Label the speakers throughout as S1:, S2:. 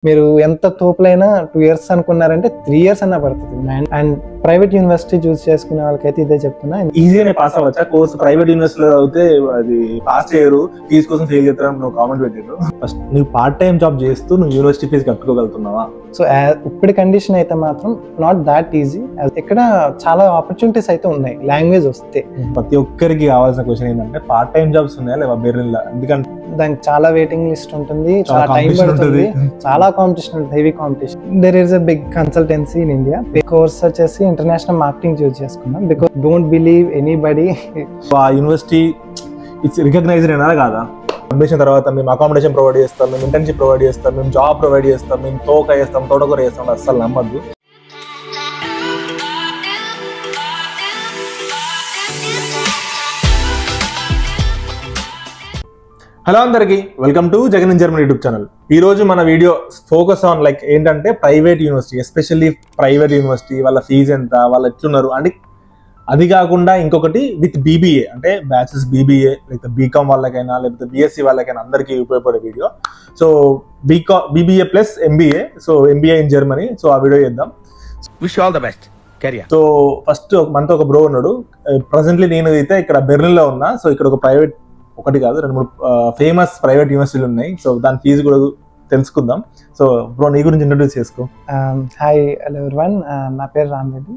S1: మీరు ఎంత తోపులైనా 2 years అనుకున్నారంటే 3 years అన్నా పడుతుంది. అండ్ ప్రైవేట్ యూనివర్సిటీ చూస్ చేసుకునే వాళ్ళకైతే ఇదే చెప్తున్నా,
S2: ఈజీగానే పాస్ అవ్వచ్చా కోర్స్? ప్రైవేట్ యూనివర్సిటీలో చదివితే అది పాస్ చేయరు, ఫీజు కోసం ఫెయిల్ చేస్తారని నువ్వు కామెంట్ పెట్టారు. ఫస్ట్ నువ్వు పార్ట్ టైం జాబ్ చేస్తూ నువ్వు యూనివర్సిటీ ఫీజు కట్టుకోగలుగుతున్నావా?
S1: సో ఇప్పుడు కండిషన్ అయితే మాత్రం నాట్ దాట్ ఈజీ. ఇక్కడ చాలా ఆపర్చునిటీస్ అయితే ఉన్నాయి లాంగ్వేజ్ వస్తే.
S2: ప్రతి ఒక్కరికి కావాల్సిన క్వశ్చన్ ఏంటంటే పార్ట్ టైం జాబ్స్ ఉన్నాయా లేవా బెర్లిన్లో? ఎందుకంటే
S1: దానికి చాలా వెయిటింగ్ లిస్ట్ ఉంటుంది, చాలా టైం పడుతుంది, చాలా కాంపిటీషన్ ఉంటుంది, heavy competition. There is a big consultancy in India. Course వచ్చేసి ఇంటర్నేషనల్ మార్కెటింగ్ చూస్ చేసుకున్నాం because don't believe anybody.
S2: So ఆ యూనివర్సిటీ ఇట్స్ రికగ్నైజ్డ్ అయినా కాదా? అడ్మిషన్ తర్వాత మేము అకామిడేషన్ ప్రొవైడ్ చేస్తాం, మేము ఇంటర్న్షిప్ ప్రొవైడ్ చేస్తాం, మేము జాబ్ ప్రొవైడ్ చేస్తాం, మేము తోటకూర చేస్తాం, అస్సలు నమ్మద్దు. హలో అందరికి, welcome to Jagan in Germany YouTube channel. ఈ రోజు మన వీడియో ఫోకస్ ఆన్ ఏంటంటే private university, especially private university వాళ్ళ ఫీజు ఎంత, వాళ్ళు ఎట్లున్నారు అంటే. అది కాకుండా ఇంకొకటి విత్ బీబీఏ అంటే బ్యాచిలర్స్ బీబీఏ, లేకపోతే బీకామ్ వాళ్ళకైనా లేకపోతే బీఎస్సీ వాళ్ళకైనా అందరికీ ఉపయోగపడే video. So BBA plus MBA, so MBA in Germany. So ఆ వీడియో చేద్దాం.
S3: Wish all the best.
S2: So first మనతో ఒక బ్రో ఉన్నాడు. ప్రజెంట్లీ నేను అయితే ఇక్కడ బెర్లిన్లో ఉన్నా. సో ఇక్కడ ఒక ప్రైవేట్, ఒకటి కాదు 2-3 ఫేమస్ ప్రైవేట్ యూనివర్సిటీలు ఉన్నాయి. సో దాని ఫీజు కూడా తెలుసుకుందాం. సో బ్రో నీ గురించి ఇంట్రడ్యూస్ చేసుకో.
S1: హాయ్ హలో ఎవ్రీవన్, నా పేరు Ram Reddy.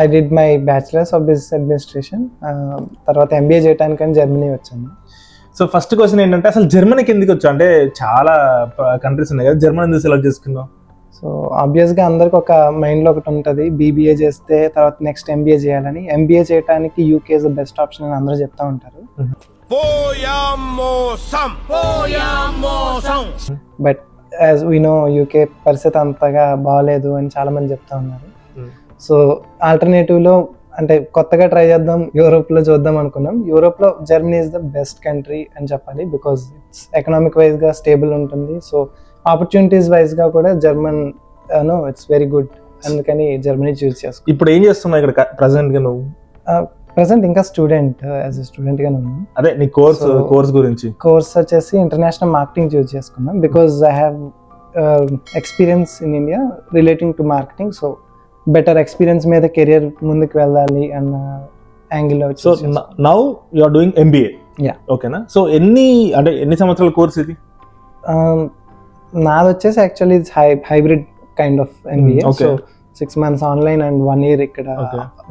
S1: I did my bachelors of business administration. తర్వాత ఎంబీఏ చేయడానికి జర్మనీ వచ్చాను.
S2: సో ఫస్ట్ క్వశ్చన్ ఏంటంటే అసలు జర్మనీకి ఎందుకు వచ్చా? అంటే చాలా కంట్రీస్ ఉన్నాయి కదా, జర్మనీ ఎందుకు సెలెక్ట్ చేసుకున్నావు?
S1: సో ఆబ్వియస్గా అందరికి ఒక మైండ్లో ఒకటి ఉంటుంది, బీబీఏ చేస్తే తర్వాత నెక్స్ట్ ఎంబీఏ చేయాలని. ఎంబీఏ చేయడానికి UK is the best option అని అందరూ చెప్తా ఉంటారు. But as we know UK పరిస్థితి అంతగా బాగాలేదు అని చాలా మంది చెప్తా ఉన్నారు. సో ఆల్టర్నేటివ్లో అంటే కొత్తగా ట్రై చేద్దాం, యూరోప్లో చూద్దాం అనుకున్నాం. యూరోప్లో Germany is the best country అని చెప్పాలి బికాజ్ ఇట్స్ ఎకనామిక్ వైజ్గా స్టేబుల్ ఉంటుంది. సో ఆపర్చునిటీస్ వైజ్గా కూడా జర్మన్ ఇట్స్ వెరీ గుడ్, అందుకని జర్మనీ చూస్ చేసుకున్నాం.
S2: ఇప్పుడు ఏం చేస్తున్నావు ఇక్కడ ప్రెసెంట్గా నువ్వు?
S1: ప్రెసెంట్ ఇంకా స్టూడెంట్, యాజ్ ఎ స్టూడెంట్గానే ఉన్నాను.
S2: అదే నీ కోర్స్ గురించి?
S1: కోర్స్ వచ్చేసి ఇంటర్నేషనల్ మార్కెటింగ్ చూస్ చేసుకున్నాం because I have experience in India relating to marketing. So better experience మీద కెరియర్ ముందుకు వెళ్ళాలి అన్న angle.
S2: So now you are doing MBA, ఓకేనా? సో ఎన్ని సంవత్సరాల కోర్స్ ఇది?
S1: నాది వచ్చేసి actually hybrid kind of MBA. So 6 months online and 1 year ఇక్కడ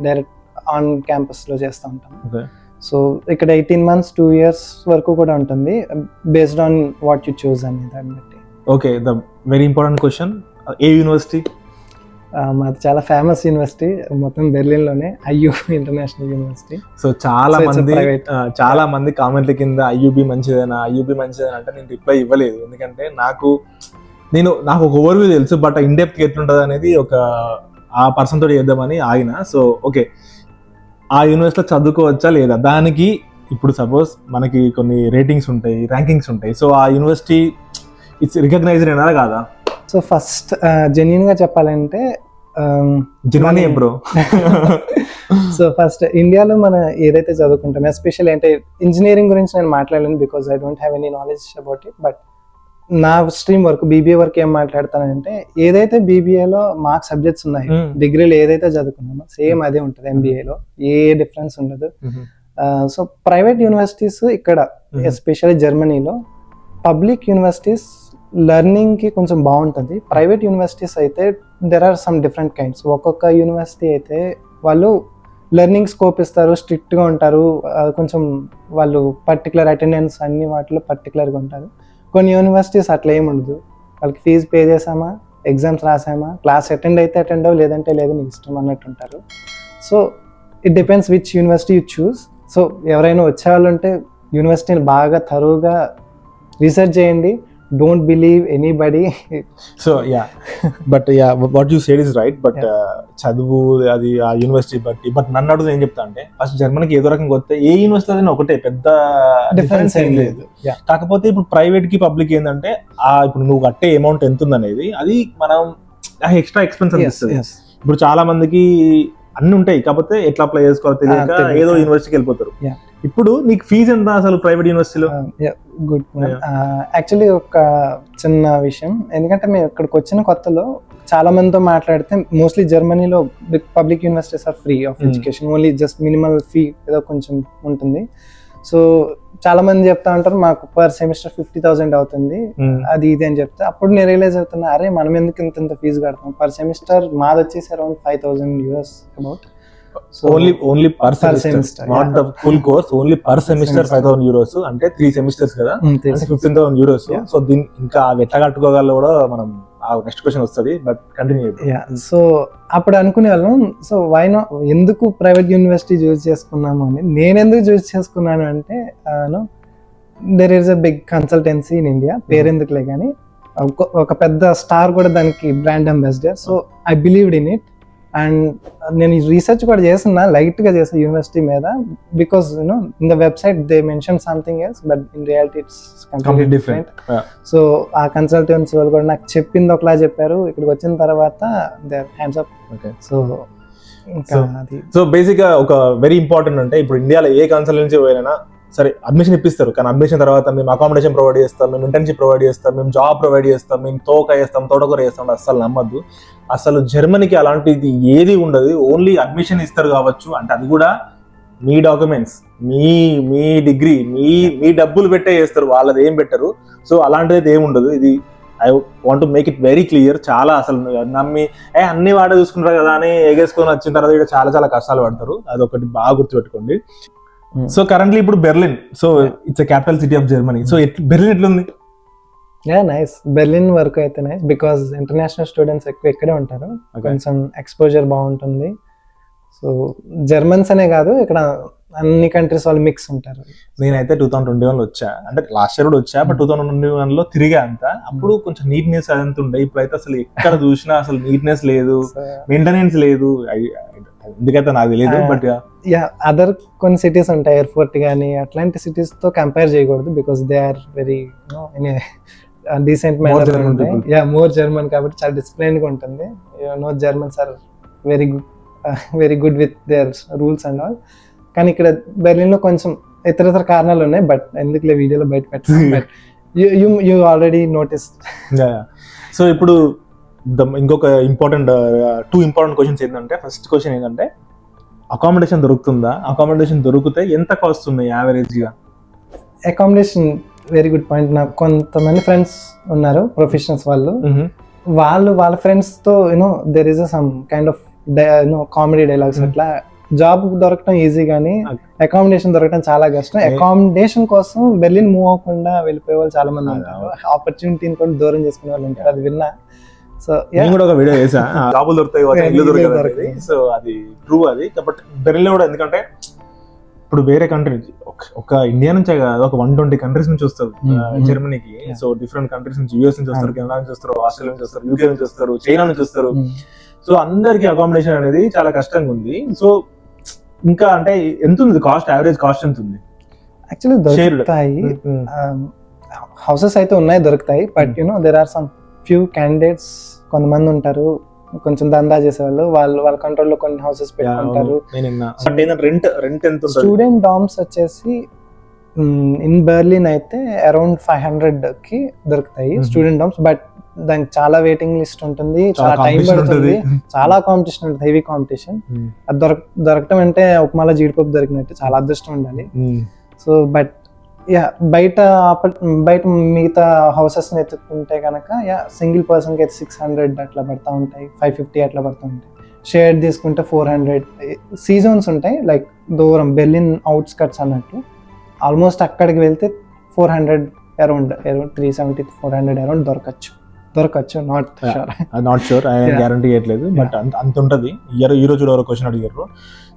S1: డైరెక్ట్ ఆన్ క్యాంపస్ లో చేస్తూ ఉంటాం. సో ఇక్కడ 18 months 2 years వరకు కూడా ఉంటుంది, బేస్డ్ ఆన్ వాట్ యు చూస్ అనే దాన్ని బట్టి.
S2: Okay, the very important question, A university?
S1: మాది చాలా ఫేమస్ యూనివర్సిటీ, మొత్తం బెర్లిన్లోనే, ఐయూ ఇంటర్నేషనల్ యూనివర్సిటీ.
S2: సో చాలా మంది కామెంట్ల కింద ఐయూబీ మంచిదేనా అంటే నేను రిప్లై ఇవ్వలేదు. ఎందుకంటే నాకు ఒక ఓవర్వ్యూ తెలుసు, బట్ ఇన్డెప్త్ ఎట్లుంటుంది అనేది ఆ పర్సన్ తోటి చేద్దామని ఆగిన. సో ఓకే, ఆ యూనివర్సిటీలో చదువుకోవచ్చా లేదా? దానికి ఇప్పుడు సపోజ్ మనకి కొన్ని రేటింగ్స్ ఉంటాయి, ర్యాంకింగ్స్ ఉంటాయి. సో ఆ యూనివర్సిటీ ఇట్స్ రికగ్నైజ్డ్ అయినా కాదా?
S1: సో ఫస్ట్ జెన్యున్ గా చెప్పాలంటే
S2: బ్రో,
S1: సో ఫస్ట్ ఇండియాలో మనం ఏదైతే చదువుకుంటాం, ఎస్పెషల్లీ అంటే ఇంజనీరింగ్ గురించి నేను మాట్లాడలేను because I don't have any knowledge about it. But నా స్ట్రీమ్ వరకు బీబీఏ వరకు ఏం మాట్లాడతానంటే, ఏదైతే బీబీఏలో మాకు సబ్జెక్ట్స్ ఉన్నాయి, డిగ్రీలో ఏదైతే చదువుకున్నామో సేమ్ అదే ఉంటుంది ఎంబీఏలో, ఏ డిఫరెన్స్ ఉండదు. సో ప్రైవేట్ యూనివర్సిటీస్ ఇక్కడ ఎస్పెషల్లీ జర్మనీలో పబ్లిక్ యూనివర్సిటీస్ లెర్నింగ్ కి కొంచెం బాగుంటుంది. ప్రైవేట్ యూనివర్సిటీస్ అయితే there are some different kinds. ఒక్కొక్క యూనివర్సిటీ అయితే వాళ్ళు లెర్నింగ్ స్కోప్ ఇస్తారు, స్ట్రిక్ట్గా ఉంటారు, కొంచెం వాళ్ళు పర్టికులర్ అటెండెన్స్ అన్ని వాటిలో పర్టికులర్గా ఉంటారు. కొన్ని యూనివర్సిటీస్ అట్లా ఏమి ఉండదు, వాళ్ళకి ఫీజు పే చేసామా, ఎగ్జామ్స్ రాసామా, క్లాస్ అటెండ్ అయితే అటెండ్ అవ్వు, లేదంటే లేదు నీ ఇష్టం అన్నట్టు ఉంటారు. So it depends which university you choose. So ఎవరైనా వచ్చేవాళ్ళు ఉంటే యూనివర్సిటీని బాగా తరువుగా రీసెర్చ్ చేయండి, don't believe anybody.
S2: So but what you said is right. But చదువు అది ఆ యూనివర్సిటీ బట్టి. బట్ నన్ను అడుగుతుంది ఏం చెప్తా అంటే, ఫస్ట్ జర్మనీకి ఏదో రకంగా వస్తే ఏ యూనివర్సిటీ అయినా ఒకటే, పెద్ద డిఫరెన్స్ ఏం లేదు. కాకపోతే ఇప్పుడు ప్రైవేట్ కి పబ్లిక్ ఏంటంటే, ఇప్పుడు నువ్వు కట్టే అమౌంట్ ఎంత ఉందనేది అది మనం ఎక్స్ట్రా ఎక్స్పెన్స్ అనిపిస్తుంది. ఇప్పుడు చాలా మందికి అన్ని ఉంటాయి, కాకపోతే ఎట్లా అప్లై చేసుకోవాలో తెలియక ఏదో యూనివర్సిటీకి వెళ్ళిపోతారు. ఇప్పుడు నీకు ఫీజు ఎంత అసలు ప్రైవేట్ యూనివర్సిటీలో?
S1: గుడ్. యాక్చువల్లీ ఒక చిన్న విషయం, ఎందుకంటే మేము ఇక్కడికి వచ్చిన కొత్తలో చాలా మందితో మాట్లాడితే మోస్ట్లీ జర్మనీలో public universities are free of education, only just minimal fee ఏదో కొంచెం ఉంటుంది. సో చాలా మంది చెప్తా ఉంటారు మాకు పర్ సెమిస్టర్ 50,000 అవుతుంది అది ఇది అని చెప్తే, అప్పుడు నేను రియలైజ్ అవుతున్నా, అరే మనం ఎందుకు ఇంత ఫీజు కడతాం పర్ సెమిస్టర్. మాది వచ్చేసి around €5,000 about.
S2: Only per semester, not the full course, only per semester €5,000, అంటే 3 సెమిస్టర్స్ కదా, €15,000. సో దీన్ని ఇంకా ఎట్లా కట్టుకోగల కూడా మనం నెక్స్ట్ క్వశ్చన్ వస్తుంది, బట్ కంటిన్యూ.
S1: సో అప్పుడు అనుకునే వాళ్ళం, సో వై నాట్, ఎందుకు ప్రైవేట్ యూనివర్సిటీ చూస్ చేసుకున్నాము అని. నేను ఎందుకు చూస్ చేసుకున్నాను అంటే, there is a big consultancy in India, పేరెందుకులే కానీ ఒక పెద్ద స్టార్ కూడా దానికి brand ambassador. So I believed in it. And నేను రీసెర్చ్ కూడా చేస్తున్నా, లైట్ గా చేసా యూనివర్సిటీ మీద, because in the website they mention something else, but in reality it's completely different. So ఆ కన్సల్టెన్సీ వాళ్ళు కూడా నాకు చెప్పింది ఒకలా చెప్పారు, ఇక్కడికి వచ్చిన తర్వాత they are hands up.
S2: So basic గా ఒక వెరీ ఇంపార్టెంట్ అంటే, ఇప్పుడు ఇండియాలో ఏ కన్సల్టెన్సీ పోయినా సరే అడ్మిషన్ ఇప్పిస్తారు, కానీ అడ్మిషన్ తర్వాత మేము అకామిడేషన్ ప్రొవైడ్ చేస్తాం, మేము ఇంటర్న్షిప్ ప్రొవైడ్ చేస్తాం, మేము జాబ్ ప్రొవైడ్ చేస్తాం, మేము తోటకూర చేస్తాం, అస్సలు నమ్మద్దు. అసలు జర్మనీకి అలాంటిది ఏది ఉండదు, ఓన్లీ అడ్మిషన్ ఇస్తారు కావచ్చు, అంటే అది కూడా మీ డాక్యుమెంట్స్, మీ డిగ్రీ, మీ డబ్బులు పెట్టే చేస్తారు, వాళ్ళది ఏం పెట్టరు. సో అలాంటిది ఏమి ఉండదు. ఇది I want to make it very clear. చాలా అసలు నమ్మి అన్ని వాడే చూసుకుంటారు కదా అని ఎగేసుకొని వచ్చిన తర్వాత ఇక్కడ చాలా చాలా కష్టాలు పడతారు, అదొకటి బాగా గుర్తుపెట్టుకోండి. సో కరెంట్లీ ఇప్పుడు Berlin, so it's capital city of Germany. So Berlin ఎట్లుంది?
S1: నైస్. బెర్లిన్ వరకు అయితే నైస్, బికాస్ ఇంటర్నేషనల్ స్టూడెంట్స్ ఎక్కువ ఇక్కడే ఉంటారు, కొంచెం ఎక్స్పోజర్ బాగుంటుంది. సో జర్మన్స్ అనే కాదు, ఇక్కడ అన్ని కంట్రీస్ వాళ్ళు మిక్స్ ఉంటారు.
S2: నేనైతే 2021 వచ్చా, అంటే లాస్ట్ ఇయర్ కూడా వచ్చా, బట్ 2021 లో తిరిగా అంతా. అప్పుడు కొంచెం నీట్నెస్ అదంతా ఉండే, ఇప్పుడైతే అసలు ఎక్కడ చూసినా అసలు నీట్నెస్ లేదు, మెయింటెనెన్స్ లేదు. ఎందుకైతే నాకు తెలియదు, బట్
S1: అదర్ కొన్ని సిటీస్ ఉంటాయి, ఎయిర్పోర్ట్ కానీ అట్లాంటి సిటీస్ తో కంపేర్ చేయకూడదు, because they are very decent manner ఉంటాయి. మోర్ జర్మన్ కాబట్టి చాలా డిసిప్లైన్ గా ఉంటుంది. Germans are very good with their rules and all. కానీ ఇక్కడ బెర్లిన్ లో కొంచెం ఇతర కారణాలు ఉన్నాయి, బట్ ఎందుకులే వీడియోలో బయట పెట్టాను, but you already notice.
S2: So ఇప్పుడు ఇంకొక టూ ఇంపార్టెంట్ క్వశ్చన్స్ ఏంటంటే, ఫస్ట్ క్వశ్చన్ ఏంటంటే అకామిడేషన్ దొరుకుతుందా? అకామిడేషన్ దొరికితే ఎంత కాస్ట్ ఉన్నాయి యావరేజ్ గా?
S1: Accommodation very good point. నాకు కొంతమంది ఫ్రెండ్స్ ఉన్నారు ప్రొఫెషనల్స్ వాళ్ళు వాళ్ళ ఫ్రెండ్స్ తో there is some kind of comedy dialogues. అట్లా జాబ్ దొరకడం ఈజీ కానీ అకామిడేషన్ దొరకడం చాలా కష్టం. అకామిడేషన్ కోసం బెర్లిన్ మూవ్ అవ్వకుండా వెళ్ళిపోయే వాళ్ళు చాలా మంది ఉంటారు, ఆపర్చునిటీని కూడా దూరం చేసుకునే వాళ్ళు ఉంటారు. అది విన్నా. సో
S2: నేను కూడా ఒక వీడియో చేసా, జాబులు దొరుకుతాయి, ఇల్లు దొరకదు. సో అది ట్రూ అది. బట్ బెర్లిన్ కూడా ఎందుకంటే ఇప్పుడు వేరే కంట్రీ ఒక ఇండియా నుంచే కాదు, ఒక 120 కంట్రీస్ నుంచి వస్తారు జర్మనీకి. సో డిఫరెంట్ కంట్రీస్ నుంచి, యూఎస్ నుంచి వస్తారు, కెనడా నుంచి వస్తారు, ఆస్ట్రేలియా నుంచి వస్తారు, యూకే నుంచి వస్తారు, చైనా నుంచి వస్తారు. సో అందరికి అకామిడేషన్ అనేది చాలా కష్టంగా ఉంది. సో ఇంకా అంటే ఎంత ఉంది కాస్ట్, యావరేజ్ కాస్ట్ ఎంత ఉంది?
S1: యాక్చువల్లీ దొరుకుతాయి, హౌసెస్ అయితే ఉన్నాయి, దొరుకుతాయి. But there are some few candidates, కొంతమంది ఉంటారు కొంచెం దందా చేసేవాళ్ళు, వాళ్ళ కంట్రోల్ లో కొన్ని హౌసెస్ పెట్టుకుంటారు. స్టూడెంట్ డామ్స్ వచ్చేసి ఇన్ బెర్లిన్ అయితే అరౌండ్ 500 కి దొరుకుతాయి స్టూడెంట్ డామ్స్. బట్ దానికి చాలా వెయిటింగ్ లిస్ట్ ఉంటుంది, చాలా టైం పడుతుంది, చాలా కాంపిటీషన్ ఉంటుంది, హెవీ కాంపిటీషన్. అది దొరకటం అంటే ఉప్మాలో జీడిపప్పు దొరికినట్టు, చాలా అదృష్టం ఉండాలి. సో బట్ బయట మిగతా హౌసెస్ ఎత్తుకుంటే కనుక సింగిల్ పర్సన్ కి అయితే 600 అట్లా పడతా ఉంటాయి, 550 అట్లా పడతా ఉంటాయి. షేర్ తీసుకుంటే 400. సీజన్స్ ఉంటాయి, లైక్ దూరం బెర్లిన్ అవుట్స్కట్స్ అన్నట్టు. ఆల్మోస్ట్ అక్కడికి వెళ్తే 400 అరౌండ్ 370-400 అరౌండ్ దొరకచ్చు.
S2: నాట్ షూర్, గ్యారంటీ చేయట్లేదు, బట్ అంత ఉంటుంది. ఈ రోజు క్వశ్చన్ అడిగారు.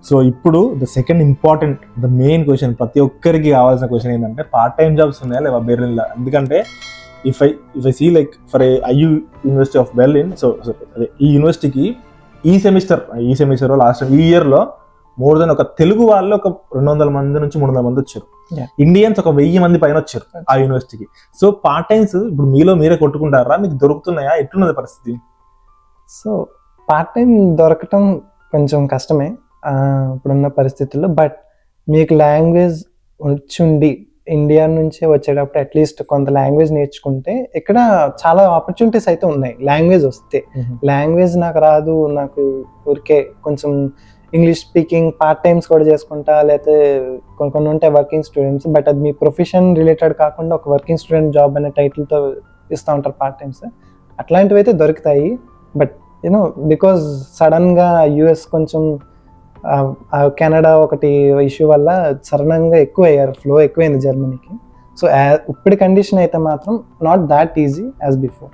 S2: సో ఇప్పుడు the second important, the main question, ప్రతి ఒక్కరికి కావాల్సిన క్వశ్చన్ ఏంటంటే, పార్ట్ టైం జాబ్స్ ఉన్నాయా లేవా బెర్లిన్ లో? ఎందుకంటే if I see like for IU university of Berlin, so అదే ఈ యూనివర్సిటీకి ఈ సెమిస్టర్ లాస్ట్ ఈ ఇయర్ లో మోర్ దెన్ ఒక తెలుగు వాళ్ళు ఒక 200 మంది నుంచి 300 మంది వచ్చారు. ఇండియన్స్ ఒక 1000 మంది పైన వచ్చారు ఆ యూనివర్సిటీకి. సో పార్ట్ టైమ్స్ ఇప్పుడు మీరే కొట్టుకుంటారా, మీకు దొరుకుతున్నాయా, ఎట్లున్నది పరిస్థితి?
S1: సో పార్ట్ టైం దొరకటం కొంచెం కష్టమే ఇప్పుడున్న పరిస్థితుల్లో. బట్ మీకు లాంగ్వేజ్ వచ్చుండి ఇండియా నుంచి వచ్చేటప్పుడు అట్లీస్ట్ కొంత లాంగ్వేజ్ నేర్చుకుంటే ఇక్కడ చాలా ఆపర్చునిటీస్ అయితే ఉన్నాయి లాంగ్వేజ్ వస్తే. లాంగ్వేజ్ నాకు రాదు, నాకు ఊరికే కొంచెం ఇంగ్లీష్ స్పీకింగ్ పార్ట్ టైమ్స్ కూడా చేసుకుంటా, లేకపోతే కొన్ని ఉంటాయి వర్కింగ్ స్టూడెంట్స్, బట్ అది మీ ప్రొఫెషన్ రిలేటెడ్ కాకుండా ఒక వర్కింగ్ స్టూడెంట్ జాబ్ అనే టైటిల్తో ఇస్తూ ఉంటారు పార్ట్ టైమ్స్. అట్లాంటివి అయితే దొరుకుతాయి. బట్ యూనో బికాజ్ సడన్గా యుఎస్ కొంచెం కెనడా ఒకటి ఇష్యూ వల్ల సడన్గా ఎక్కువ అయ్యారు, ఫ్లో ఎక్కువైంది జర్మనీకి. సో ఇప్పుడు కండిషన్ అయితే మాత్రం not that easy as before.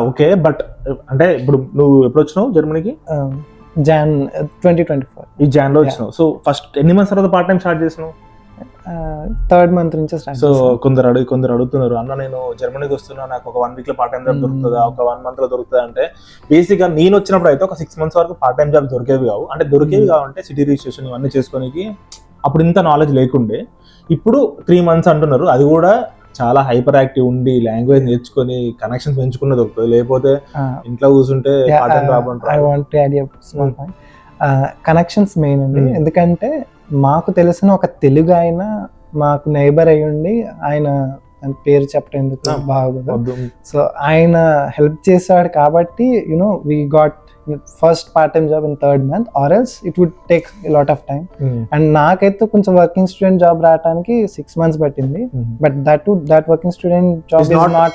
S2: Okay, but అంటే ఇప్పుడు నువ్వు ఎప్పుడు వచ్చినావు జర్మనీకి?
S1: Jan 2024.
S2: ఈ జాన్ లో వచ్చినావు. సో ఫస్ట్ ఎన్ని మంత్స్ తర్వాత పార్ట్ టైం స్టార్ట్ చేసినావు?
S1: థర్డ్ మంత్ నుంచి స్టార్ట్.
S2: సో కొందరు అడుగుతున్నారు, అన్న నేను జర్మనీకి వస్తున్నా, నాకు ఒక 1 week లో పార్ట్ టైం జాబ్ దొరుకుతుందా, ఒక 1 month లో దొరుకుతుందా అంటే, బేసిక్ గా నేను వచ్చినప్పుడు అయితే ఒక 6 months వరకు పార్ట్ టైం జాబ్ దొరికేవి కావు. అంటే దొరికేవి కావంటే సిటీ రిజిస్ట్రేషన్ ఇవన్నీ చేసుకోనికి అప్పుడు ఇంత నాలెడ్జ్ లేకుండే. ఇప్పుడు 3 months అంటున్నారు, అది కూడా చాలా హైపర్ యాక్టివ్ ఉండి లాంగ్వేజ్ నేర్చుకొని కనెక్షన్స్ పెంచుకున్న దొరుకుతుంది, లేకపోతే ఇంట్లో కూర్చుంటే
S1: కనెక్షన్స్ మెయిన్ అండి. ఎందుకంటే మాకు తెలిసిన ఒక తెలుగు ఆయన మాకు నైబర్ అయ్యి ఉండి, ఆయన పేరు చెప్పడం ఎందుకు బాగుంది, సో ఆయన హెల్ప్ చేశాడు కాబట్టి you know we got first part time job in 3rd month, or else it would take a lot of time. And నాకైతే కొంచెం వర్కింగ్ స్టూడెంట్ జాబ్ రావడానికి 6 months పట్టింది. But that working student job is not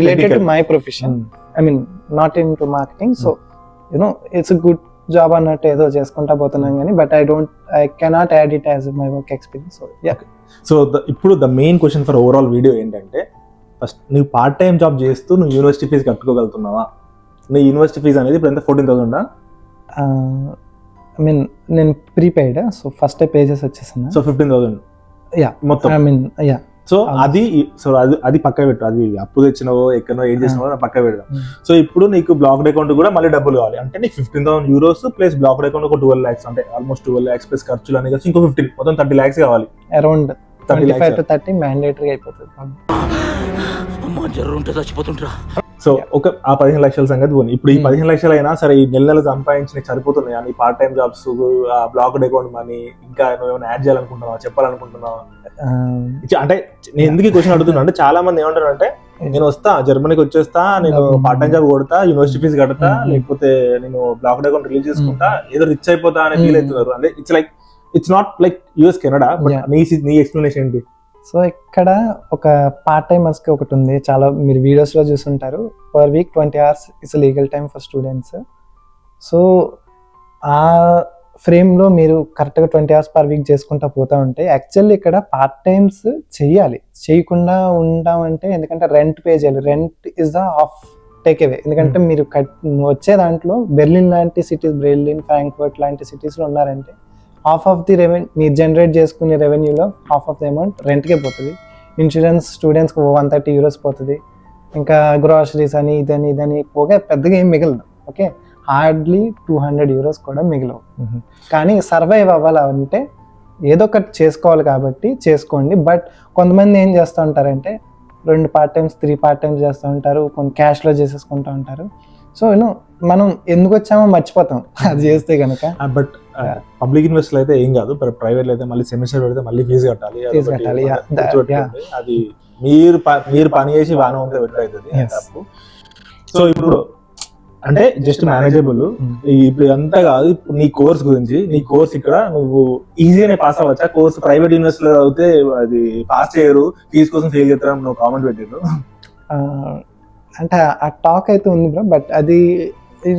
S1: related to my profession. I mean not into marketing, so you know it's a good job అన్నట్టు ఏదో చేసుకుంటా పోతున్నాం కానీ, but I cannot add it as my work experience. So yeah.
S2: So ఇప్పుడు the main question for overall video ఏంటంటే, first నువ్వు part time job చేస్తూ నువ్వు యూనివర్సిటీ ఫీజు కట్టుకోగలుగుతున్నావా? నీ యూనివర్సిటీ ఫీజు అనేది ఇప్పుడు ఎంత 14,000?
S1: ఐ మీన్ నేను ప్రీపెయిడ్, సో ఫస్ట్ పే చేసి వచ్చేసాను.
S2: సో 15,000 మొత్తం.
S1: ఐ మీన్
S2: సో అది పక్క పెట్టు, అది అప్పు తెచ్చినావో ఎక్కడో ఏం చేసినావో పక్క పెడదాం. సో ఇప్పుడు నీకు బ్లాక్డ్ అకౌంట్ కూడా మళ్ళీ డబ్బులు కావాలి అంటే నీకు 15,000 euros ప్లస్ బ్లాక్డ్ అకౌంట్ ఒక 12 lakhs, అంటే ఆల్మోస్ట్ 12 lakhs ప్లస్ ఖర్చులు అనేది ఇంకో 15, మొత్తం 30 lakhs కావాలి.
S1: అరౌండ్ 25 to 30 మ్యాండేటరీ అయిపోతుంది.
S2: సో ఒక ఆ 15 లక్షల సంగతి పోనీ, ఇప్పుడు ఈ 15 లక్షలు అయినా సరే ఈ నెల సంపాదించిన సరిపోతున్నాయా నీ part time jobs, blocked account money, ఇంకా నువ్వు ఏమైనా యాడ్ చేయాలనుకుంటున్నావా, చెప్పాలనుకుంటున్నావా? అంటే నేను ఎందుకు ఈ క్వశ్చన్ అడుగుతున్నా అంటే, చాలా మంది ఏమంటారు అంటే, నేను వస్తా జర్మనీకి వచ్చేస్తా, నేను పార్ట్ టైం జాబ్ కొడతా, యూనివర్సిటీ ఫీజు కడతా, లేకపోతే నేను బ్లాక్డ్ అకౌంట్ రిలీజ్ చేసుకుంటా, ఏదో రిచ్ అయిపోతా అనే ఫీల్ అవుతున్నారు. అంటే it's not like US Canada, but నీ ఎక్స్ప్లెనేషన్ ఏంటి?
S1: సో ఇక్కడ ఒక పార్ట్ టైమర్స్ కి ఒకటి ఉంది, చాలా మీరు వీడియోస్ లో చూస్తుంటారు, per week 20 hours is legal time for students. So ఆ ఫ్రేమ్ లో మీరు కరెక్ట్ గా 20 hours పర్ వీక్ చేసుకుంటా పోతా ఉంటే, యాక్చువల్లీ ఇక్కడ పార్ట్ టైమ్స్ చెయ్యాలి, చేయకుండా ఉంటామంటే, ఎందుకంటే రెంట్ పే చేయాలి. Rent is the half take away. ఎందుకంటే మీరు వచ్చే దాంట్లో బెర్లిన్ లాంటి సిటీస్, బెర్లిన్, ఫ్రాంక్ఫర్ట్ లాంటి సిటీస్ లో ఉన్నారంటే హాఫ్ ఆఫ్ ది రెవెన్యూ మీరు జనరేట్ చేసుకునే రెవెన్యూలో హాఫ్ ఆఫ్ ది అమౌంట్ రెంట్కే పోతుంది. ఇన్సూరెన్స్ స్టూడెంట్స్కి 130 euros పోతుంది. ఇంకా గ్రాసరీస్ అని ఇదని పోగా పెద్దగా ఏం మిగలదు. ఓకే, హార్డ్లీ 200 euros కూడా మిగలవు. కానీ సర్వైవ్ అవ్వాలంటే ఏదో ఒకటి చేసుకోవాలి కాబట్టి చేసుకోండి. బట్ కొంతమంది ఏం చేస్తూ ఉంటారంటే 2 part times 3 part times చేస్తూ ఉంటారు, కొన్ని క్యాష్లో చేసేసుకుంటూ ఉంటారు. సో మనం ఎందుకు వచ్చామో మర్చిపోతాం అది చేస్తే కనుక.
S2: బట్ పబ్లిక్ యూనివర్సిటీలో అయితే ఏం కాదు, బట్ ప్రైవేట్ అయితే మళ్ళీ సెమిస్టర్ పెడితే మళ్ళీ ఫీజు కట్టాలి. అది మీరు పని చేసి బాగానే ఉంటే బెటర్ అవుతుంది. సో ఇప్పుడు అంటే జస్ట్ మేనేజబుల్. ఇప్పుడు అంతా కాదు, నీ కోర్స్ గురించి, నీ కోర్స్ ఇక్కడ నువ్వు ఈజీగానే పాస్ అవ్వచ్చా? కోర్స్ ప్రైవేట్ యూనివర్సిటీలో అయితే అది పాస్ చేయరు, ఫీజు కోసం ఫెయిల్ చేస్తారని నువ్వు కామెంట్ పెట్టారు.
S1: అంటే ఆ టాక్ అయితే ఉంది బ్రో, బట్ అది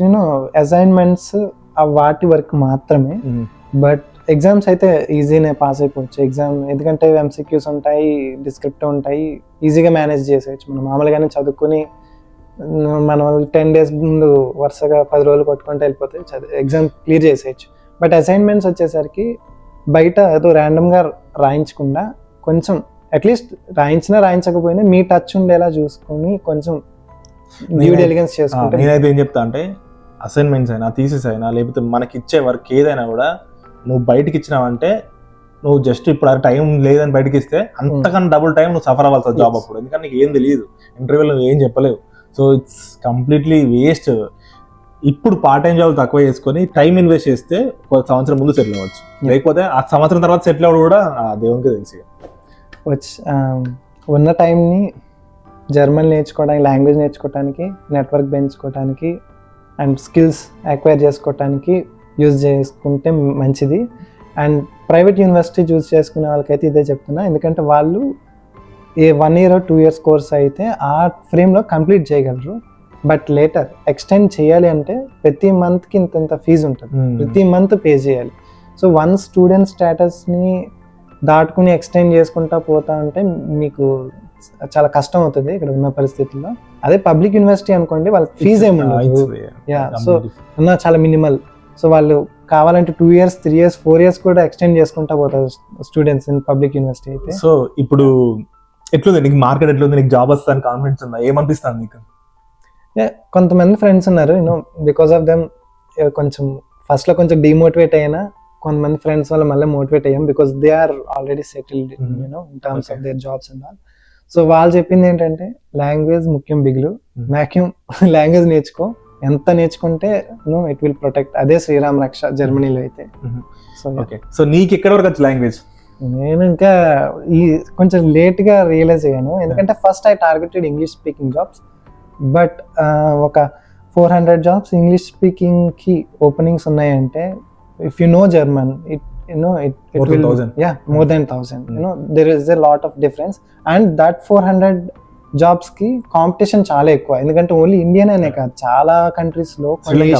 S1: యూనో అసైన్మెంట్స్ వాటి వరకు మాత్రమే. బట్ ఎగ్జామ్స్ అయితే ఈజీనే పాస్ అయిపోవచ్చు ఎగ్జామ్, ఎందుకంటే ఎంసీక్యూస్ ఉంటాయి, డిస్క్రిప్టివ్ ఉంటాయి, ఈజీగా మేనేజ్ చేసేయచ్చు. మనం మామూలుగానే చదువుకుని మనం 10 days ముందు వరుసగా 10 రోజులు కొట్టుకుంటే వెళ్ళిపోతే ఎగ్జామ్ క్లియర్ చేసేయచ్చు. బట్ అసైన్మెంట్స్ వచ్చేసరికి బయట ఏదో ర్యాండమ్గా రాయించకుండా, కొంచెం అట్లీస్ట్ రాయించకపోయినా మీ టచ్ ఉండేలా చూసుకొని కొంచెం డ్యూ డెలిజెన్స్ చేసుకుంటే.
S2: నేనైతే ఏం చెప్తా అంటే, అసైన్మెంట్స్ అయినా, థీసిస్ అయినా, లేకపోతే మనకి ఇచ్చే వర్క్ ఏదైనా కూడా నువ్వు బయటకి ఇచ్చినావంటే, నువ్వు జస్ట్ ఇప్పుడు టైం లేదని బయటకి ఇస్తే అంతకన్నా డబుల్ టైం నువ్వు సఫర్ అవ్వాలి జాబ్ అప్పుడు. ఎందుకంటే నీకు ఏం తెలియదు, ఇంటర్వ్యూలో నువ్వు ఏం చెప్పలేవు. So it's completely waste. ఇప్పుడు పార్ట్ టైం జాబ్ తక్కువ చేసుకొని టైం ఇన్వెస్ట్ చేస్తే ఒక సంవత్సరం ముందు సెటిల్ అవ్వచ్చు, లేకపోతే ఆ సంవత్సరం తర్వాత సెటిల్ అవ్వడం కూడా దేవునికి తెలిసి.
S1: వచ్చి ఉన్న టైంని జర్మన్ నేర్చుకోవడానికి, లాంగ్వేజ్ నేర్చుకోవడానికి, నెట్వర్క్ పెంచుకోవడానికి అండ్ స్కిల్స్ అక్వైర్ చేసుకోవడానికి యూజ్ చేసుకుంటే మంచిది. అండ్ ప్రైవేట్ యూనివర్సిటీ చూస్ చేసుకునే వాళ్ళకైతే ఇదే చెప్తున్నా, ఎందుకంటే వాళ్ళు 1 year or 2 years కోర్స్ అయితే ఆ ఫ్రేమ్లో కంప్లీట్ చేయగలరు. బట్ లేటర్ ఎక్స్టెండ్ చేయాలి అంటే ప్రతి మంత్కి ఇంత ఫీజు ఉంటుంది, ప్రతి మంత్ పే చేయాలి. సో వన్ స్టూడెంట్ స్టేటస్ని దాటుకుని ఎక్స్టెండ్ చేసుకుంటా పోతా ఉంటే మీకు చాలా కష్టం అవుతుంది ఇక్కడ ఉన్న పరిస్థితుల్లో. అదే పబ్లిక్ యూనివర్సిటీ అనుకోండి, వాళ్ళకి ఫీజు ఏమి ఉండదు. సో చాలా మినిమల్. సో వాళ్ళు కావాలంటే 2 years, 3 years, 4 years కూడా ఎక్స్టెండ్ చేసుకుంటా పోతారు స్టూడెంట్స్ ఇన్ పబ్లిక్ యూనివర్సిటీ అయితే.
S2: సో ఇప్పుడు ఎట్లుంది నీకు మార్కెట్, ఎట్లుంది నీకు జాబ్ వస్తుందని కాన్ఫిడెన్స్ ఉందా, ఏమనిపిస్తుంది నీకు?
S1: కొంతమంది ఫ్రెండ్స్ ఉన్నారు, బికాస్ ఆఫ్ దెమ్ కొంచెం ఫస్ట్లో కొంచెం డిమోటివేట్ అయినా కొంతమంది ఫ్రెండ్స్ వల్ల మళ్ళీ మోటివేట్ అయ్యాం, because they are already settled in terms of their jobs and all. So వాళ్ళు చెప్పింది ఏంటంటే లాంగ్వేజ్ ముఖ్యం, బిగులు మ్యాక్సిమం లాంగ్వేజ్ నేర్చుకో, ఎంత నేర్చుకుంటే ఇట్ విల్ ప్రొటెక్ట్. అదే శ్రీరామ్ రక్ష జర్మనీలో అయితే.
S2: సో నీకు ఎక్కడ వరకు వచ్చి లాంగ్వేజ్?
S1: నేను ఇంకా కొంచెం లేట్గా రియలైజ్ అయ్యాను, ఎందుకంటే first I targeted English speaking jobs. But ఒక 400 జాబ్స్ ఇంగ్లీష్ స్పీకింగ్కి ఓపెనింగ్స్ ఉన్నాయంటే, if you know German, it will, more than 1,000. There is a lot of difference, and that 400 jobs కి కాంపిటీషన్ చాలా ఎక్కువ, ఎందుకంటే ఓన్లీ ఇండియన్ అనే కాదు, చాలా కంట్రీస్ లో,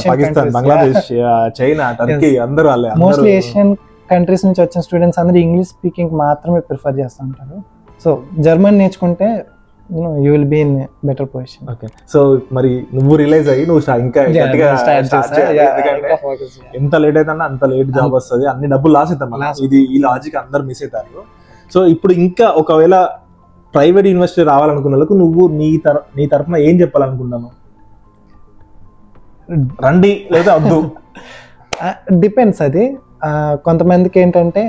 S2: పాకిస్తాన్, బంగ్లాదేశ్, చైనా, టర్కీ, అందరూ
S1: మోస్ట్లీ ఏషియన్ కంట్రీస్ నుంచి వచ్చిన స్టూడెంట్స్ అందరూ ఇంగ్లీష్ స్పీకింగ్ మాత్రమే ప్రిఫర్ చేస్తూ ఉంటారు. సో జర్మన్ నేర్చుకుంటే you will be in a better position.
S2: Okay, so మరి నువ్వు రియలైజ్ అయ్యి నువ్వు ఇంకా ఎంత లేట్ అయితే అంత లేట్ జాబ్ వస్తుంది, అన్ని డబ్బులు లాస్ అవుతాం. ఇది ఈ లాజిక్ అందరు మిస్ అవుతారు. సో ఇప్పుడు ఇంకా ఒకవేళ ప్రైవేట్ యూనివర్సిటీ రావాలనుకున్న వాళ్ళకు నువ్వు నీ తరఫున ఏం చెప్పాలనుకున్నాను? రండి లేదా వద్దు?
S1: డిపెండ్స్. అది కొంతమందికి ఏంటంటే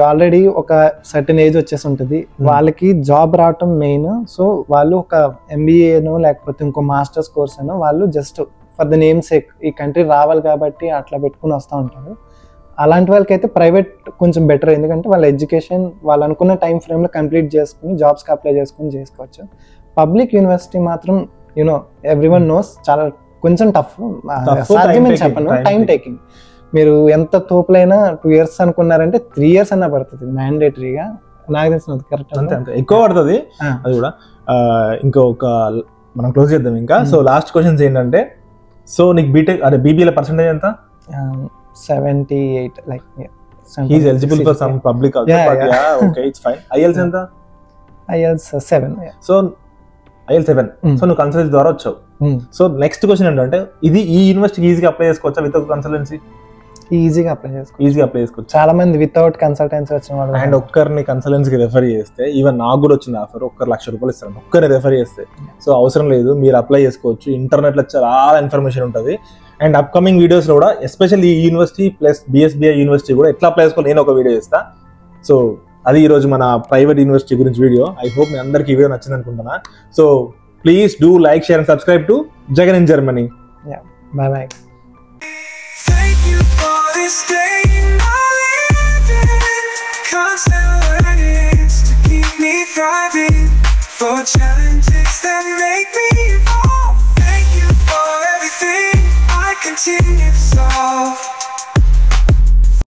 S1: ఆల్రెడీ ఒక సర్టెన్ ఏజ్ వచ్చేసి ఉంటుంది, వాళ్ళకి జాబ్ రావటం మెయిన్. సో వాళ్ళు ఒక MBAనో లేకపోతే ఇంకో మాస్టర్స్ కోర్స్ అనో వాళ్ళు just for the name sake ఈ కంట్రీ రావాలి కాబట్టి అట్లా పెట్టుకుని వస్తూ ఉంటారు. అలాంటి వాళ్ళకైతే ప్రైవేట్ కొంచెం బెటర్, ఎందుకంటే వాళ్ళ ఎడ్యుకేషన్ వాళ్ళు అనుకున్న టైం ఫ్రేమ్లో కంప్లీట్ చేసుకుని జాబ్స్కి అప్లై చేసుకుని చేసుకోవచ్చు. పబ్లిక్ యూనివర్సిటీ మాత్రం ఎవ్రీవన్ నోస్ చాలా కొంచెం టఫ్, సాధ్యమని చెప్పను, టైం టేకింగ్. మీరు ఎంత తోపులైనా 2 years అనుకున్నారంటే 3 years అన్నా పడుతుంది మ్యాండేటరీగా, నాకు తెలిసినది. కరెక్ట్,
S2: అంతే ఎక్కువ పడుతుంది అది కూడా. ఇంకొక మనం క్లోజ్ చేద్దాం ఇంకా. సో లాస్ట్ క్వశ్చన్స్ ఏంటంటే, సో నీకు బీటెక్ అదే BBA పర్సెంటేజ్ ఎంత?
S1: 78. Like
S2: he is eligible for some public also, but yeah okay it's fine. IELTS ఎంత?
S1: IELTS 7.
S2: So IELTS 7. సో నువ్వు కన్సల్టెన్సీ ద్వారా వచ్చావు. సో నెక్స్ట్ క్వశ్చన్ ఏంటంటే, ఇది ఈ యూనివర్సిటీకి ఈజీగా అప్లై చేసుకోవచ్చా వితౌట్ కన్సల్టెన్సీ?
S1: ఈజీగా అప్లై చేసుకోవచ్చు. చాలా మంది వితౌట్ కన్సల్టెన్సీ వచ్చిన వాళ్ళు.
S2: అండ్ ఒక్కరిని కన్సల్టెన్సీకి రెఫర్ చేస్తే, ఈవెన్ నాకు కూడా వచ్చిన ఆఫర్, ₹1,00,000 ఇస్తారు ఒక్కరిని రెఫర్ చేస్తే. సో అవసరం లేదు, మీరు అప్లై చేసుకోవచ్చు. ఇంటర్నెట్లో చాలా ఇన్ఫర్మేషన్ ఉంటుంది. అండ్ అప్కమింగ్ వీడియోస్లో కూడా ఎస్పెషల్లీ ఈ యూనివర్సిటీ ప్లస్ BSBI యూనివర్సిటీ కూడా ఎట్లా అప్లై చేసుకోవాలి నేను ఒక వీడియో చేస్తా. సో అది ఈరోజు మన ప్రైవేట్ యూనివర్సిటీ గురించి వీడియో. ఐ హోప్ మీ అందరికీ ఈ వీడియో నచ్చింది అనుకుంటున్నా. So please do like, share and subscribe to Jagan in Germany.
S1: Bye bye.
S3: Staying constant learning to keep me thriving for challenges that make me evolve.